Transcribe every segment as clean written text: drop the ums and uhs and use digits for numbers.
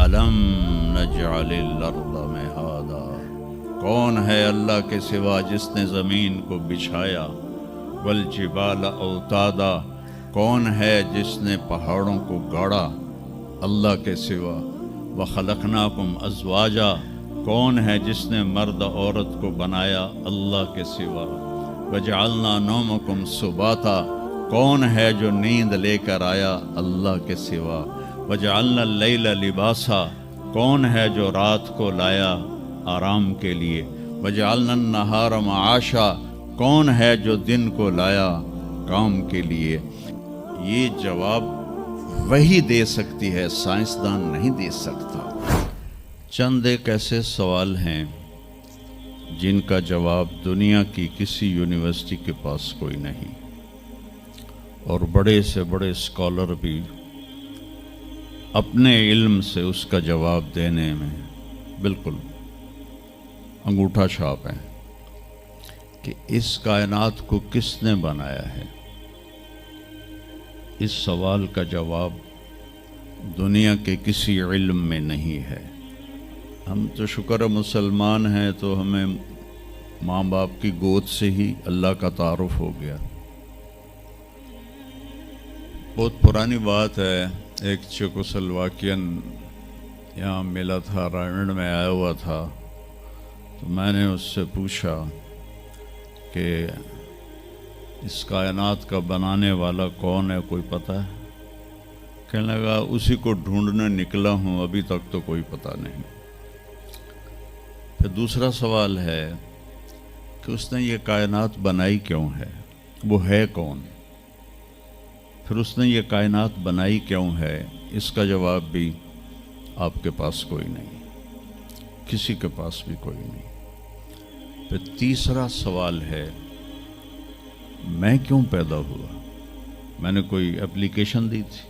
علم نجعل الارض مہادا، کون ہے اللہ کے سوا جس نے زمین کو بچھایا، والجبال اوتادا، کون ہے جس نے پہاڑوں کو گاڑا اللہ کے سوا، وخلقناکم ازواجا، کون ہے جس نے مرد عورت کو بنایا اللہ کے سوا، وجعلنا نومکم سباتا، کون ہے جو نیند لے کر آیا اللہ کے سوا، وجعلنا اللیل لباسا، کون ہے جو رات کو لایا آرام کے لیے، وجعلنا النہار معاشا، کون ہے جو دن کو لایا کام کے لیے۔ یہ جواب وہی دے سکتی ہے، سائنسدان نہیں دے سکتا۔ چند ایک ایسے سوال ہیں جن کا جواب دنیا کی کسی یونیورسٹی کے پاس کوئی نہیں، اور بڑے سے بڑے اسکالر بھی اپنے علم سے اس کا جواب دینے میں بالکل انگوٹھا چھاپ ہیں کہ اس کائنات کو کس نے بنایا ہے۔ اس سوال کا جواب دنیا کے کسی علم میں نہیں ہے۔ ہم تو شکر مسلمان ہیں تو ہمیں ماں باپ کی گود سے ہی اللہ کا تعارف ہو گیا۔ بہت پرانی بات ہے، ایک چیکوسلواکین یہاں ملا تھا، رائنڈ میں آیا ہوا تھا، تو میں نے اس سے پوچھا کہ اس کائنات کا بنانے والا کون ہے، کوئی پتہ ہے؟ کہنے لگا اسی کو ڈھونڈنے نکلا ہوں، ابھی تک تو کوئی پتہ نہیں۔ پھر دوسرا سوال ہے کہ اس نے یہ کائنات بنائی کیوں ہے، وہ ہے کون؟ پھر اس نے یہ کائنات بنائی کیوں ہے، اس کا جواب بھی آپ کے پاس کوئی نہیں، کسی کے پاس بھی کوئی نہیں۔ پھر تیسرا سوال ہے میں کیوں پیدا ہوا؟ میں نے کوئی اپلیکیشن دی تھی؟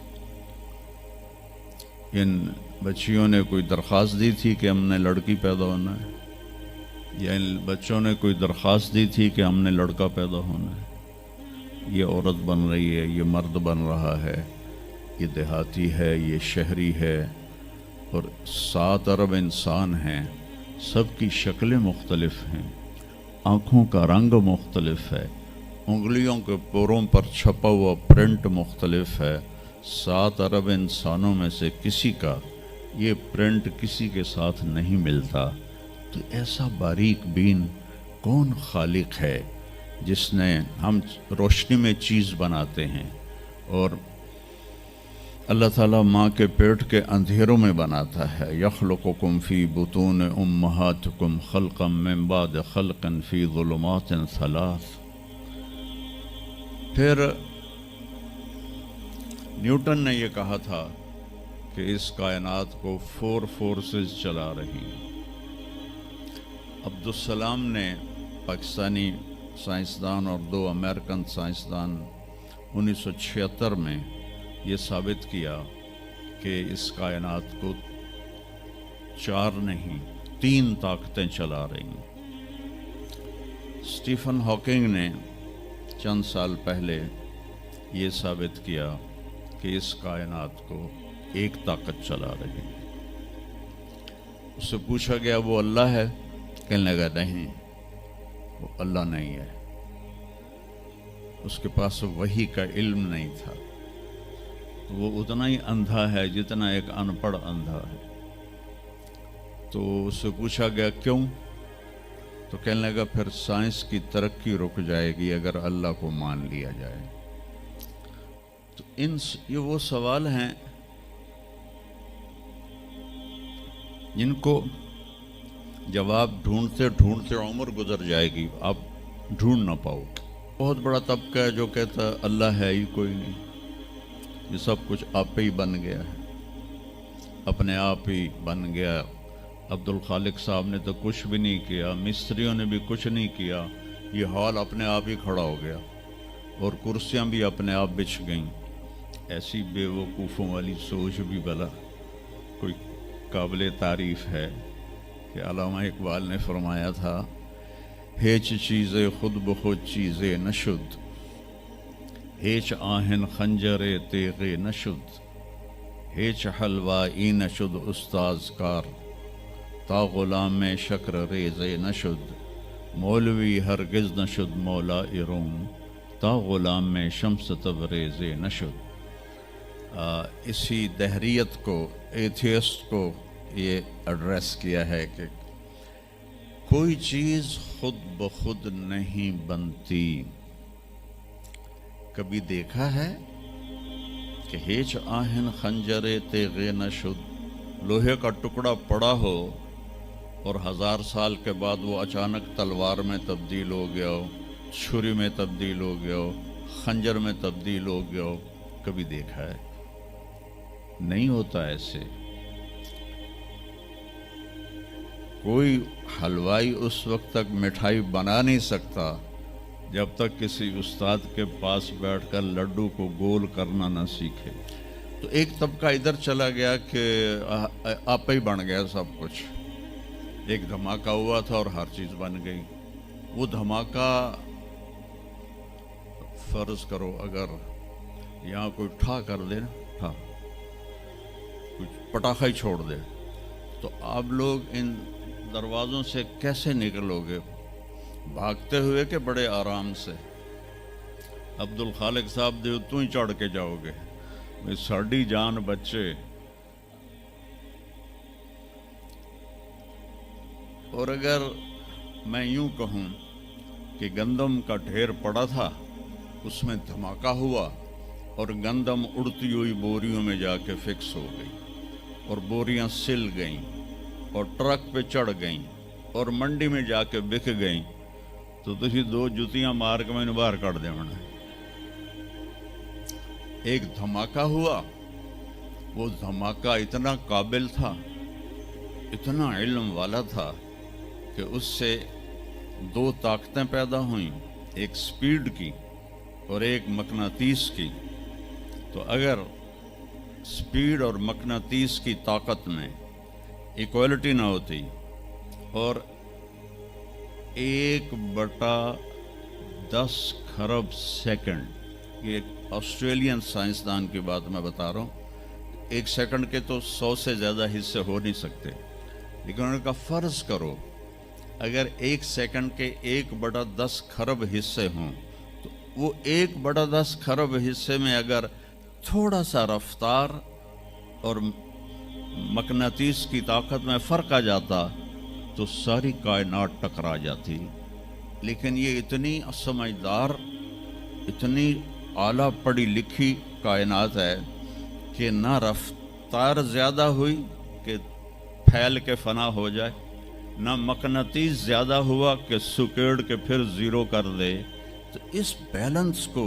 ان بچیوں نے کوئی درخواست دی تھی کہ ہم نے لڑکی پیدا ہونا ہے؟ یا ان بچوں نے کوئی درخواست دی تھی کہ ہم نے لڑکا پیدا ہونا ہے؟ یہ عورت بن رہی ہے، یہ مرد بن رہا ہے، یہ دیہاتی ہے، یہ شہری ہے، اور 7 ارب انسان ہیں، سب کی شکلیں مختلف ہیں، آنکھوں کا رنگ مختلف ہے، انگلیوں کے پوروں پر چھپا ہوا پرنٹ مختلف ہے۔ 7 ارب انسانوں میں سے کسی کا یہ پرنٹ کسی کے ساتھ نہیں ملتا، تو ایسا باریک بین کون خالق ہے جس نے، ہم روشنی میں چیز بناتے ہیں اور اللہ تعالیٰ ماں کے پیٹ کے اندھیروں میں بناتا ہے، یخلقکم فی بطون امہاتکم خلقا من بعد خلق فی ظلمات 3۔ پھر نیوٹن نے یہ کہا تھا کہ اس کائنات کو 4 فورسز چلا رہی ہیں۔ عبدالسلام نے، پاکستانی سائنسدان اور 2 امریکن سائنسدان، 1976 میں یہ ثابت کیا کہ اس کائنات کو 4 نہیں 3 طاقتیں چلا رہی ہیں۔ اسٹیفن ہاکنگ نے چند سال پہلے یہ ثابت کیا کہ اس کائنات کو ایک طاقت چلا رہی ہے۔ اس سے پوچھا گیا وہ اللہ ہے؟ کہنے لگا نہیں، وہ اللہ نہیں ہے، اس کے پاس وحی کا علم نہیں تھا، وہ اتنا ہی اندھا ہے جتنا ایک ان پڑھ اندھا ہے۔ تو اس سے پوچھا گیا کیوں؟ تو کہنے لگا پھر سائنس کی ترقی رک جائے گی اگر اللہ کو مان لیا جائے۔ تو یہ وہ سوال ہیں جن کو جواب ڈھونڈتے ڈھونڈتے عمر گزر جائے گی، آپ ڈھونڈ نہ پاؤ۔ بہت بڑا طبقہ ہے جو کہتا ہے اللہ ہے ہی کوئی نہیں، یہ سب کچھ آپ پہ ہی بن گیا ہے، اپنے آپ ہی بن گیا۔ عبد الخالق صاحب نے تو کچھ بھی نہیں کیا، مستریوں نے بھی کچھ نہیں کیا، یہ ہال اپنے آپ ہی کھڑا ہو گیا اور کرسیاں بھی اپنے آپ بچھ گئیں۔ ایسی بے وقوفوں والی سوچ بھی بلا کوئی قابل تعریف ہے کہ علامہ اقبال نے فرمایا تھا، ہیچ چیزیں خود بخود چیزیں نشد، ہیچ آہن خنجر تیغ نشد، ہیچ حلوائی نشد استاز کار تا غلام شکر ریز نشد مولوی ہرگز نشد مولا روم تا غلام شمس تبریز نشد۔ اسی دہریت کو، ایتھیسٹ کو یہ ایڈریس کیا ہے کہ کوئی چیز خود بخود نہیں بنتی۔ کبھی دیکھا ہے کہ ہیچ آہن خنجرے تیغے نشد، لوہے کا ٹکڑا پڑا ہو اور 1000 سال کے بعد وہ اچانک تلوار میں تبدیل ہو گیا ہو، چھری میں تبدیل ہو گیا ہو، خنجر میں تبدیل ہو گیا ہو؟ کبھی دیکھا ہے؟ نہیں ہوتا ایسے۔ کوئی حلوائی اس وقت تک مٹھائی بنا نہیں سکتا جب تک کسی استاد کے پاس بیٹھ کر لڈو کو گول کرنا نہ سیکھے۔ تو ایک طبقہ ادھر چلا گیا کہ آپ ہی بن گیا سب کچھ، ایک دھماکہ ہوا تھا اور ہر چیز بن گئی۔ وہ دھماکہ فرض کرو اگر یہاں کوئی ٹھا کر دے نا، ٹھا کچھ پٹاخہ ہی چھوڑ دے، تو آپ لوگ ان دروازوں سے کیسے نکلو گے؟ بھاگتے ہوئے کہ بڑے آرام سے؟ عبد الخالق صاحب دے تو ہی چڑھ کے جاؤ گے، ساڑی جان بچے۔ اور اگر میں یوں کہوں کہ گندم کا ڈھیر پڑا تھا، اس میں دھماکہ ہوا اور گندم اڑتی ہوئی بوریوں میں جا کے فکس ہو گئی اور بوریاں سل گئیں اور ٹرک پہ چڑھ گئیں اور منڈی میں جا کے بک گئیں، تو تسی 2 جتیاں مار کے میں نے باہر کر دے ہونا۔ ایک دھماکہ ہوا، وہ دھماکہ اتنا قابل تھا، اتنا علم والا تھا کہ اس سے 2 طاقتیں پیدا ہوئیں، ایک سپیڈ کی اور ایک مقناطیس کی۔ تو اگر سپیڈ اور مقناطیس کی طاقت میں ایکوالٹی نہ ہوتی اور 1/10 خرب سیکنڈ، یہ آسٹریلین سائنسدان کی بات میں بتا رہا ہوں، 1 سیکنڈ کے تو 100 سے زیادہ حصے ہو نہیں سکتے، لیکن انہوں نے کہا فرض کرو اگر 1 سیکنڈ کے 1/10 خرب حصے ہوں، تو وہ 1/10 خرب حصے میں اگر تھوڑا سا رفتار اور مقناطیس کی طاقت میں فرق آ جاتا تو ساری کائنات ٹکرا جاتی۔ لیکن یہ اتنی سمجھدار، اتنی اعلیٰ پڑھی لکھی کائنات ہے کہ نہ رفتار زیادہ ہوئی کہ پھیل کے فنا ہو جائے، نہ مقناطیس زیادہ ہوا کہ سکیڑ کے پھر زیرو کر دے۔ تو اس بیلنس کو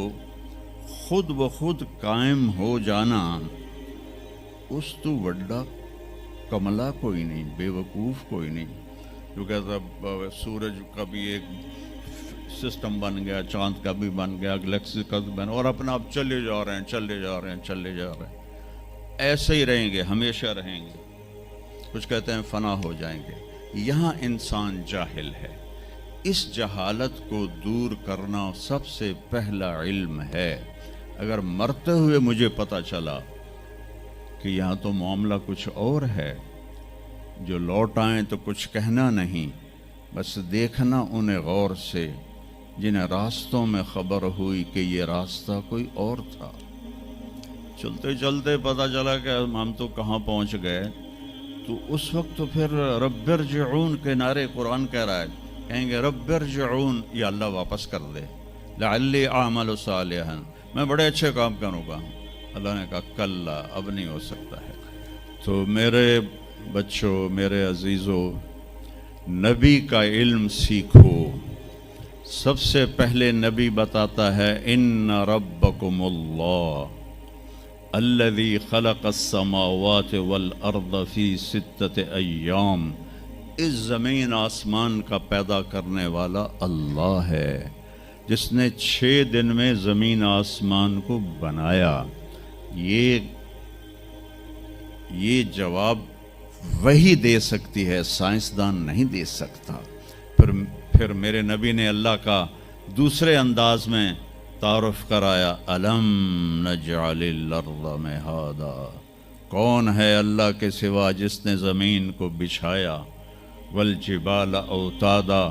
خود بخود قائم ہو جانا، اس تو وڈا کملا کوئی نہیں، بے وقوف کوئی نہیں۔ جو کہتا سورج کا بھی ایک سسٹم بن گیا، چاند کا بھی بن گیا، گلیکسی کا بھی بن گیا، اور اپنا آپ چلے جا رہے ہیں، چلے جا رہے ہیں، چلے جا رہے ہیں، ایسے ہی رہیں گے، ہمیشہ رہیں گے۔ کچھ کہتے ہیں فنا ہو جائیں گے۔ یہاں انسان جاہل ہے، اس جہالت کو دور کرنا سب سے پہلا علم ہے۔ اگر مرتے ہوئے مجھے پتہ چلا کہ یہاں تو معاملہ کچھ اور ہے، جو لوٹ آئیں تو کچھ کہنا نہیں، بس دیکھنا انہیں غور سے جنہیں راستوں میں خبر ہوئی کہ یہ راستہ کوئی اور تھا۔ چلتے چلتے پتہ چلا کہ ہم تو کہاں پہنچ گئے، تو اس وقت تو پھر رب ارجعون کے نعرے قرآن کہہ رہا ہے، کہیں گے رب ارجعون، یا اللہ واپس کر دے، لعلی اعمل صالحا، میں بڑے اچھے کام کروں گا۔ اللہ نے کہا کلا، اب نہیں ہو سکتا ہے۔ تو میرے بچوں، میرے عزیزوں، نبی کا علم سیکھو۔ سب سے پہلے نبی بتاتا ہے ان ربکم اللہ الذی خلق السماوات والارض فی 6 ایام، اس زمین آسمان کا پیدا کرنے والا اللہ ہے، جس نے 6 دن میں زمین آسمان کو بنایا۔ یہ جواب وہی دے سکتی ہے، سائنسدان نہیں دے سکتا۔ پھر میرے نبی نے اللہ کا دوسرے انداز میں تعارف کرایا، الم نجعل الارض مہادا، کون ہے اللہ کے سوا جس نے زمین کو بچھایا والجبال اوتادا